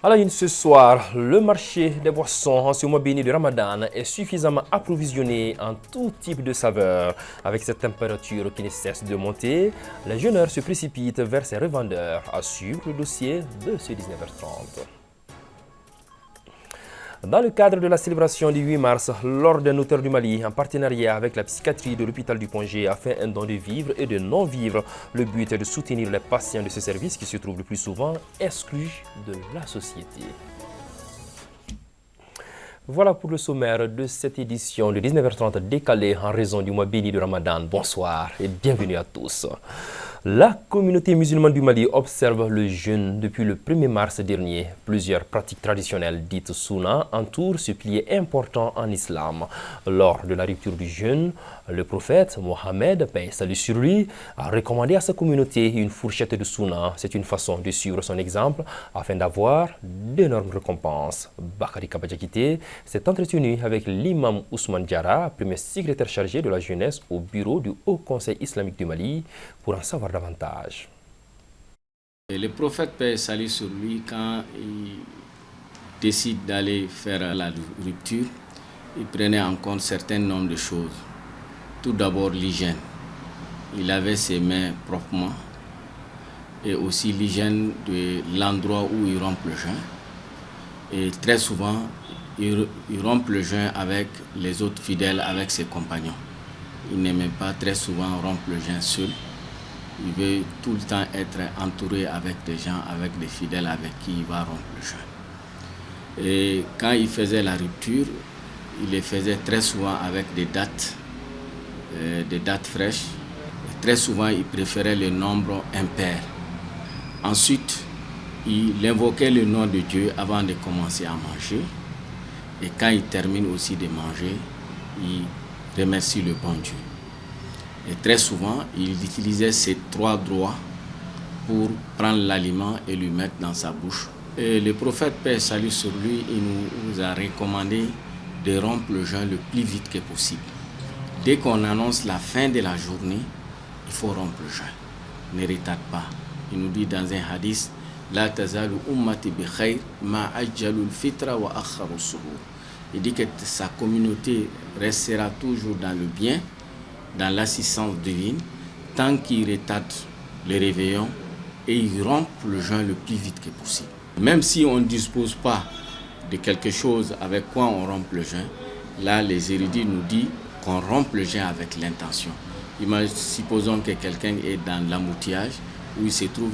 Alors ce soir, le marché des boissons en ce mois béni de Ramadan est suffisamment approvisionné en tout type de saveurs. Avec cette température qui ne cesse de monter, les jeûneurs se précipitent vers ces revendeurs à suivre le dossier de ce 19h30. Dans le cadre de la célébration du 8 mars, l'Ordre des notaires du Mali, en partenariat avec la psychiatrie de l'hôpital du Pongé, a fait un don de vivres et de non-vivres. Le but est de soutenir les patients de ce service qui se trouvent le plus souvent exclus de la société. Voilà pour le sommaire de cette édition de 19h30 décalée en raison du mois béni de Ramadan. Bonsoir et bienvenue à tous. La communauté musulmane du Mali observe le jeûne depuis le 1er mars dernier. Plusieurs pratiques traditionnelles dites Sunna entourent ce pilier important en islam. Lors de la rupture du jeûne, le prophète Mohammed, paix et salut sur lui, a recommandé à sa communauté une fourchette de Sunna. C'est une façon de suivre son exemple afin d'avoir d'énormes récompenses. Bakari Kabadjakité s'est entretenu avec l'imam Ousmane Diarra, premier secrétaire chargé de la jeunesse au bureau du Haut Conseil islamique du Mali, pour en savoir davantage. Le prophète, paix et salut sur lui, quand il décide d'aller faire la rupture, il prenait en compte un certain nombre de choses. Tout d'abord l'hygiène. Il avait ses mains proprement et aussi l'hygiène de l'endroit où il rompt le jeûne. Et très souvent, il rompt le jeûne avec les autres fidèles, avec ses compagnons. Il n'aimait pas très souvent rompre le jeûne seul. Il veut tout le temps être entouré avec des gens, avec des fidèles avec qui il va rompre le jeûne. Et quand il faisait la rupture, il les faisait très souvent avec des dates fraîches. Et très souvent, il préférait le nombre impair. Ensuite, il invoquait le nom de Dieu avant de commencer à manger. Et quand il termine aussi de manger, il remercie le bon Dieu. Et très souvent, il utilisait ces 3 droits pour prendre l'aliment et le mettre dans sa bouche. Et le prophète, paix et salut sur lui, il nous a recommandé de rompre le jeûne le plus vite que possible. Dès qu'on annonce la fin de la journée, il faut rompre le jeûne. Ne retarde pas. Il nous dit dans un hadith, La tazalu ummati bi khayr ma ajjalul fitra wa akharu suhur. Il dit que sa communauté restera toujours dans le bien, dans l'assistance divine, tant qu'il retarde le réveillon et il rompt le jeûne le plus vite que possible. Même si on ne dispose pas de quelque chose avec quoi on rompt le jeûne, là les érudits nous disent qu'on rompt le jeûne avec l'intention. Supposons que quelqu'un est dans l'embouteillage, où il se trouve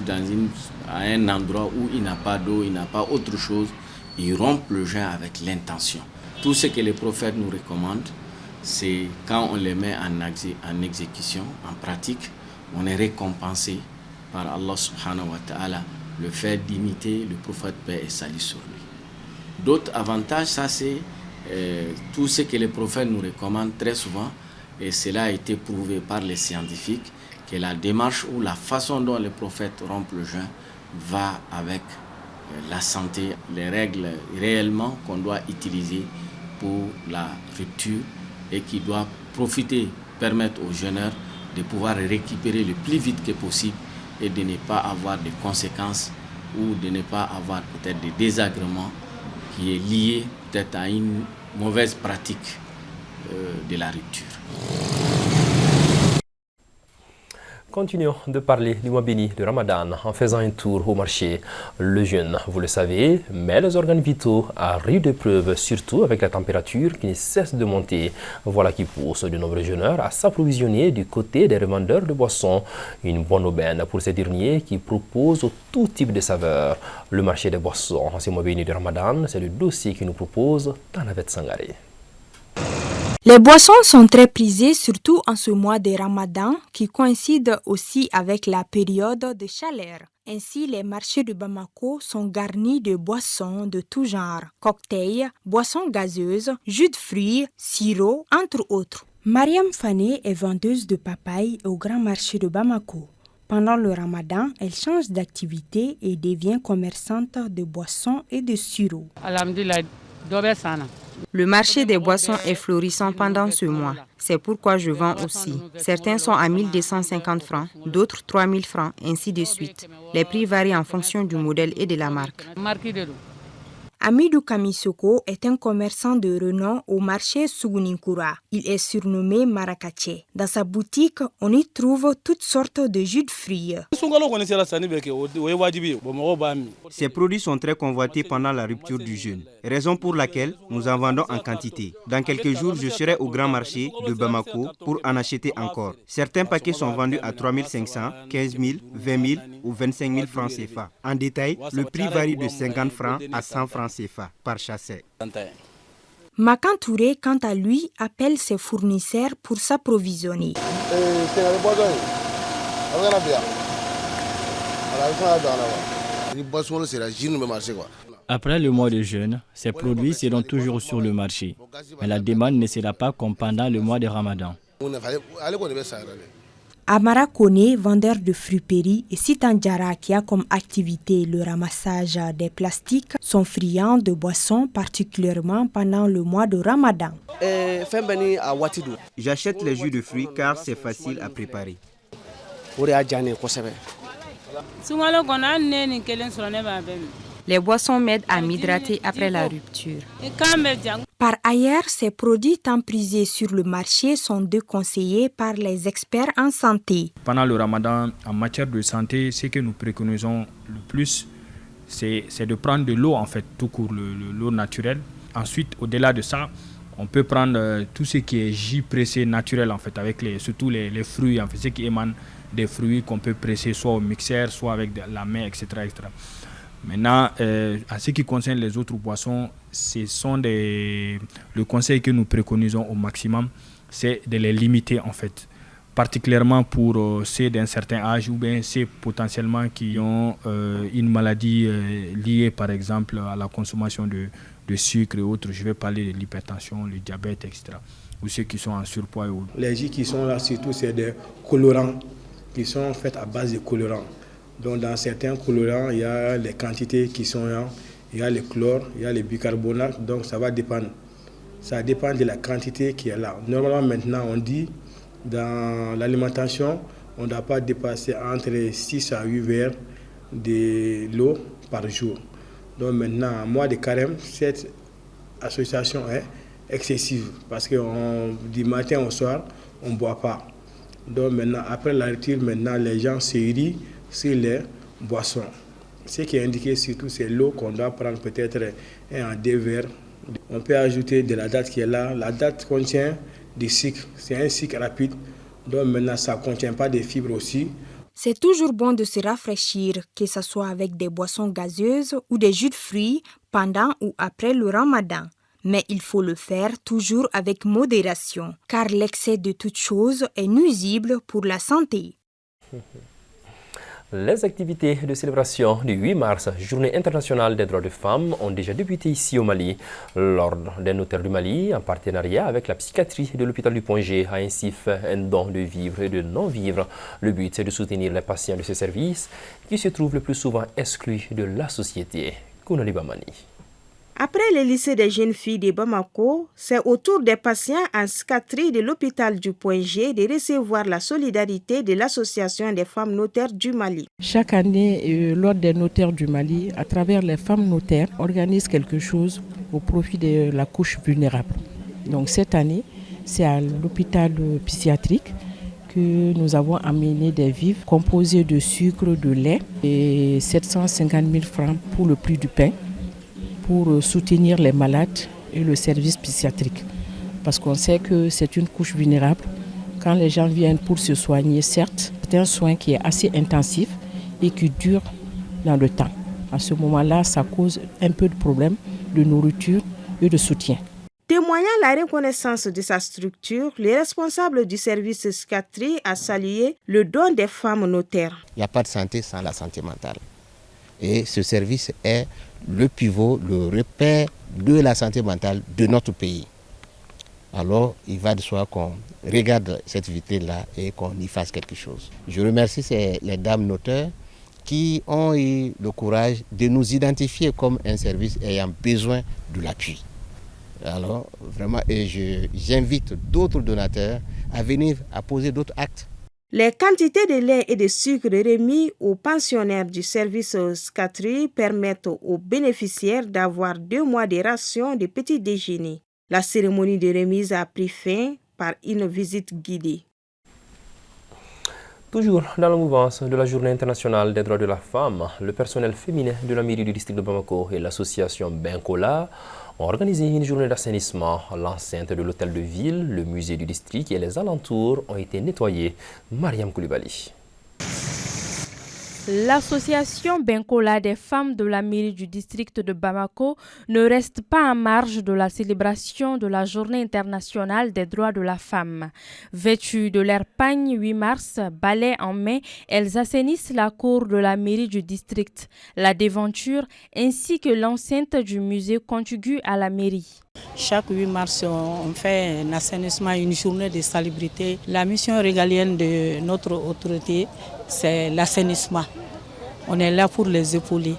à un endroit où il n'a pas d'eau, il n'a pas autre chose, il rompt le jeûne avec l'intention. Tout ce que les prophètes nous recommandent, c'est quand on les met en exécution, en pratique, on est récompensé par Allah subhanahu wa ta'ala le fait d'imiter le prophète, paix et salut sur lui. D'autres avantages, ça c'est tout ce que les prophètes nous recommandent très souvent, et cela a été prouvé par les scientifiques, que la démarche ou la façon dont les prophètes rompent le jeûne va avec la santé, les règles réellement qu'on doit utiliser pour la rupture et qui doit permettre aux jeûneurs de pouvoir récupérer le plus vite que possible et de ne pas avoir de conséquences ou de ne pas avoir peut-être des désagréments qui est lié peut-être à une mauvaise pratique de la rupture. Continuons de parler du mois béni de Ramadan en faisant un tour au marché. Le jeûne, vous le savez, met les organes vitaux à rude épreuve, surtout avec la température qui ne cesse de monter. Voilà qui pousse de nombreux jeûneurs à s'approvisionner du côté des revendeurs de boissons. Une bonne aubaine pour ces derniers qui proposent tout type de saveurs. Le marché des boissons en ce mois béni de Ramadan, c'est le dossier qui nous propose Tanavet Sangaré. Les boissons sont très prisées, surtout en ce mois de Ramadan, qui coïncide aussi avec la période de chaleur. Ainsi, les marchés de Bamako sont garnis de boissons de tout genre, cocktails, boissons gazeuses, jus de fruits, sirop, entre autres. Mariam Fane est vendeuse de papaye au grand marché de Bamako. Pendant le Ramadan, elle change d'activité et devient commerçante de boissons et de sirop. Le marché des boissons est florissant pendant ce mois. C'est pourquoi je vends aussi. Certains sont à 1250 francs, d'autres 3000 francs, ainsi de suite. Les prix varient en fonction du modèle et de la marque. Amidou Kamisoko est un commerçant de renom au marché Suguninkura. Il est surnommé Marakache. Dans sa boutique, on y trouve toutes sortes de jus de fruits. Ces produits sont très convoités pendant la rupture du jeûne, raison pour laquelle nous en vendons en quantité. Dans quelques jours, je serai au grand marché de Bamako pour en acheter encore. Certains paquets sont vendus à 3 500, 15 000, 20 000 ou 25 000 francs CFA. En détail, le prix varie de 50 francs à 100 francs CFA par chasset. Makan Touré, quant à lui, appelle ses fournisseurs pour s'approvisionner. Après le mois de jeûne, ces produits seront toujours sur le marché, mais la demande ne sera pas comme pendant le mois de Ramadan. Amara Kone, vendeur de fruits et Sitandjara qui a comme activité le ramassage des plastiques, sont friands de boissons, particulièrement pendant le mois de Ramadan. J'achète les jus de fruits car c'est facile à préparer. Les boissons m'aident à m'hydrater après la rupture. Par ailleurs, ces produits tant prisés sur le marché sont déconseillés par les experts en santé. Pendant le Ramadan, en matière de santé, ce que nous préconisons le plus, c'est de prendre de l'eau, en fait, tout court, l'eau naturelle. Ensuite, au-delà de ça, on peut prendre tout ce qui est jus pressé naturel, en fait, avec surtout les fruits, en fait, ce qui émane des fruits qu'on peut presser soit au mixeur, soit avec la main, etc. etc. Maintenant, en ce qui concerne les autres boissons, le conseil que nous préconisons au maximum, c'est de les limiter en fait. Particulièrement pour ceux d'un certain âge ou bien ceux potentiellement qui ont une maladie liée par exemple à la consommation de sucre et autres. Je vais parler de l'hypertension, le diabète, etc. Ou ceux qui sont en surpoids. Les jus qui sont là, surtout, c'est des colorants qui sont faits à base de colorants. Donc dans certains colorants, il y a les quantités qui sont là, il y a le chlore, il y a le bicarbonate, donc ça va dépendre. Ça dépend de la quantité qui est là. Normalement maintenant on dit dans l'alimentation, on ne doit pas dépasser entre 6 à 8 verres de l'eau par jour. Donc maintenant, en mois de carême, cette association est excessive parce que du matin au soir, on ne boit pas. Donc maintenant, après la rupture, maintenant les gens se rient sur les boissons. Ce qui est indiqué surtout, c'est l'eau qu'on doit prendre peut-être 1 à 2 verres. On peut ajouter de la date qui est là. La date contient du sucre. C'est un sucre rapide. Donc maintenant, ça ne contient pas de fibres aussi. C'est toujours bon de se rafraîchir, que ce soit avec des boissons gazeuses ou des jus de fruits pendant ou après le Ramadan. Mais il faut le faire toujours avec modération, car l'excès de toute chose est nuisible pour la santé. Les activités de célébration du 8 mars, Journée internationale des droits des femmes, ont déjà débuté ici au Mali. L'Ordre des notaires du Mali, en partenariat avec la psychiatrie de l'hôpital du Point G, a ainsi fait un don de vivre et de non-vivre. Le but, c'est de soutenir les patients de ce service qui se trouvent le plus souvent exclus de la société. Kounali Bamani. Après le lycée des jeunes filles de Bamako, c'est au tour des patients en psychiatrie de l'hôpital du Point G de recevoir la solidarité de l'Association des femmes notaires du Mali. Chaque année, l'Ordre des notaires du Mali, à travers les femmes notaires, organise quelque chose au profit de la couche vulnérable. Donc cette année, c'est à l'hôpital psychiatrique que nous avons amené des vivres composés de sucre, de lait et 750 000 francs pour le prix du pain, pour soutenir les malades et le service psychiatrique. Parce qu'on sait que c'est une couche vulnérable. Quand les gens viennent pour se soigner, certes, c'est un soin qui est assez intensif et qui dure dans le temps. À ce moment-là, ça cause un peu de problèmes de nourriture et de soutien. Témoignant la reconnaissance de sa structure, le responsable du service psychiatrie a salué le don des femmes notaires. Il n'y a pas de santé sans la santé mentale. Et ce service est le pivot, le repère de la santé mentale de notre pays. Alors, il va de soi qu'on regarde cette vitrine-là et qu'on y fasse quelque chose. Je remercie les dames notaires qui ont eu le courage de nous identifier comme un service ayant besoin de l'appui. Alors, vraiment, et j'invite d'autres donateurs à venir à poser d'autres actes. Les quantités de lait et de sucre remis aux pensionnaires du service SCATRI permettent aux bénéficiaires d'avoir 2 mois de rations de petit déjeuner. La cérémonie de remise a pris fin par une visite guidée. Toujours dans la mouvance de la Journée internationale des droits de la femme, le personnel féminin de la mairie du district de Bamako et l'association Benkola ont organisé une journée d'assainissement. L'enceinte de l'hôtel de ville, le musée du district et les alentours ont été nettoyés. Mariam Koulibaly. L'association Benkola des femmes de la mairie du district de Bamako ne reste pas en marge de la célébration de la Journée internationale des droits de la femme. Vêtues de leur pagne 8 mars, balai en main, elles assainissent la cour de la mairie du district, la devanture ainsi que l'enceinte du musée contigu à la mairie. Chaque 8 mars, on fait un assainissement, une journée de salubrité. La mission régalienne de notre autorité, c'est l'assainissement. On est là pour les épauler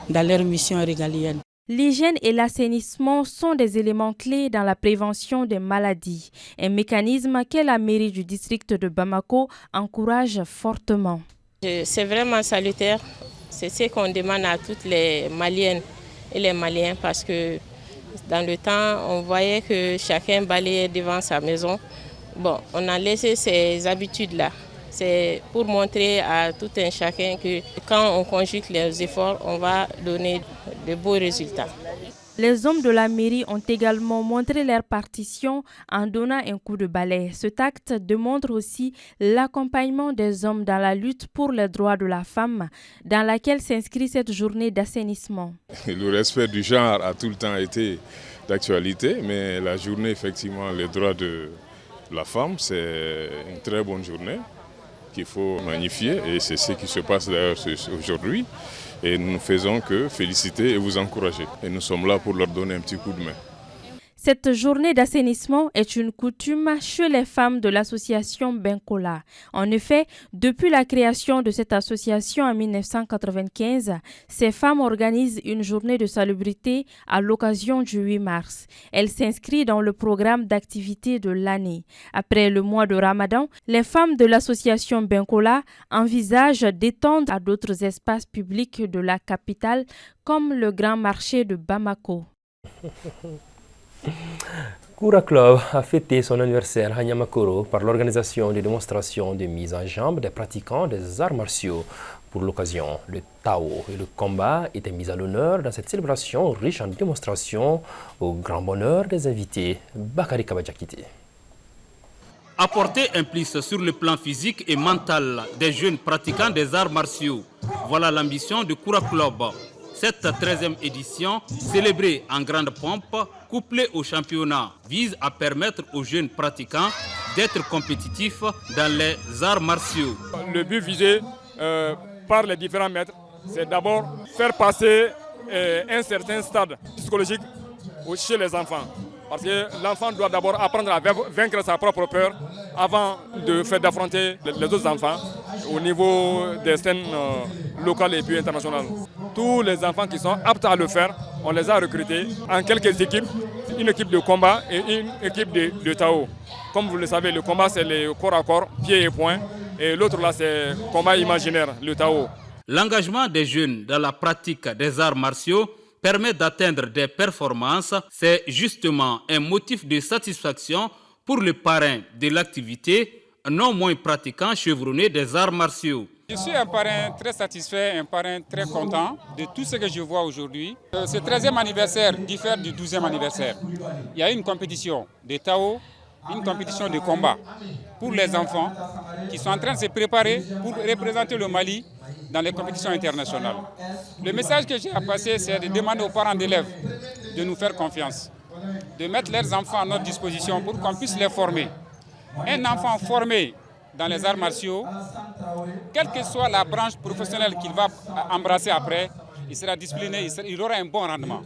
dans leur mission régalienne. L'hygiène et l'assainissement sont des éléments clés dans la prévention des maladies, un mécanisme que la mairie du district de Bamako encourage fortement. C'est vraiment salutaire, c'est ce qu'on demande à toutes les Maliennes et les Maliens parce que dans le temps, on voyait que chacun balayait devant sa maison. Bon, on a laissé ces habitudes-là. C'est pour montrer à tout un chacun que quand on conjugue les efforts, on va donner de beaux résultats. Les hommes de la mairie ont également montré leur partition en donnant un coup de balai. Cet acte démontre aussi l'accompagnement des hommes dans la lutte pour les droits de la femme, dans laquelle s'inscrit cette journée d'assainissement. Le respect du genre a tout le temps été d'actualité, mais la journée, effectivement, les droits de la femme, c'est une très bonne journée qu'il faut magnifier et c'est ce qui se passe d'ailleurs aujourd'hui. Et nous ne faisons que féliciter et vous encourager. Et nous sommes là pour leur donner un petit coup de main. Cette journée d'assainissement est une coutume chez les femmes de l'association Benkola. En effet, depuis la création de cette association en 1995, ces femmes organisent une journée de salubrité à l'occasion du 8 mars. Elle s'inscrit dans le programme d'activité de l'année. Après le mois de Ramadan, les femmes de l'association Benkola envisagent d'étendre à d'autres espaces publics de la capitale, comme le grand marché de Bamako. Koura Club a fêté son anniversaire à Niamakoro par l'organisation de démonstrations de mise en jambe des pratiquants des arts martiaux. Pour l'occasion, le Tao et le combat étaient mis à l'honneur dans cette célébration riche en démonstrations au grand bonheur des invités. Bakari Kabadjakite. Apporter un plus sur le plan physique et mental des jeunes pratiquants des arts martiaux. Voilà l'ambition de Koura Club. Cette 13e édition, célébrée en grande pompe, couplée au championnat, vise à permettre aux jeunes pratiquants d'être compétitifs dans les arts martiaux. Le but visé par les différents maîtres, c'est d'abord faire passer un certain stade psychologique chez les enfants. Parce que l'enfant doit d'abord apprendre à vaincre sa propre peur avant d'affronter les autres enfants au niveau des scènes locales et puis internationales. Tous les enfants qui sont aptes à le faire, on les a recrutés en quelques équipes, une équipe de combat et une équipe de Tao. Comme vous le savez, le combat c'est le corps à corps, pieds et poings, et l'autre là c'est combat imaginaire, le Tao. L'engagement des jeunes dans la pratique des arts martiaux permet d'atteindre des performances. C'est justement un motif de satisfaction pour le parrain de l'activité, non moins pratiquant chevronné des arts martiaux. Je suis un parrain très satisfait, un parrain très content de tout ce que je vois aujourd'hui. Ce 13e anniversaire diffère du 12e anniversaire. Il y a une compétition de Tao, une compétition de combat pour les enfants qui sont en train de se préparer pour représenter le Mali dans les compétitions internationales. Le message que j'ai à passer, c'est de demander aux parents d'élèves de nous faire confiance, de mettre leurs enfants à notre disposition pour qu'on puisse les former. Un enfant formé dans les arts martiaux, quelle que soit la branche professionnelle qu'il va embrasser après, il sera discipliné, il aura un bon rendement.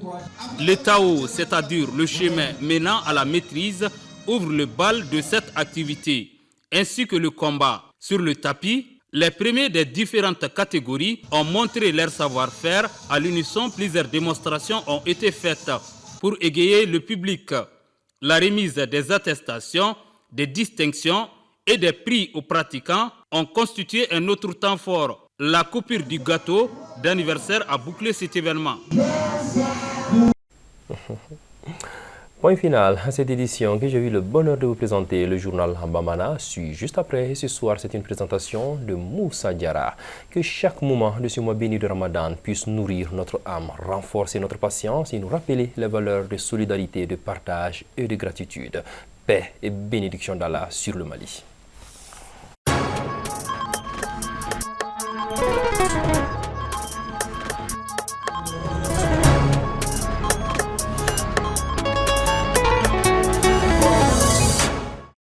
Le Tao, c'est-à-dire le chemin menant à la maîtrise, ouvre le bal de cette activité, ainsi que le combat. Sur le tapis, les premiers des différentes catégories ont montré leur savoir-faire. À l'unisson, plusieurs démonstrations ont été faites pour égayer le public. La remise des attestations, des distinctions et des prix aux pratiquants ont constitué un autre temps fort. La coupure du gâteau d'anniversaire a bouclé cet événement. Point final à cette édition que j'ai eu le bonheur de vous présenter. Le journal Bamana suit juste après. Et ce soir, c'est une présentation de Moussa Diarra. Que chaque moment de ce mois béni de Ramadan puisse nourrir notre âme, renforcer notre patience et nous rappeler les valeurs de solidarité, de partage et de gratitude. Paix et bénédiction d'Allah sur le Mali.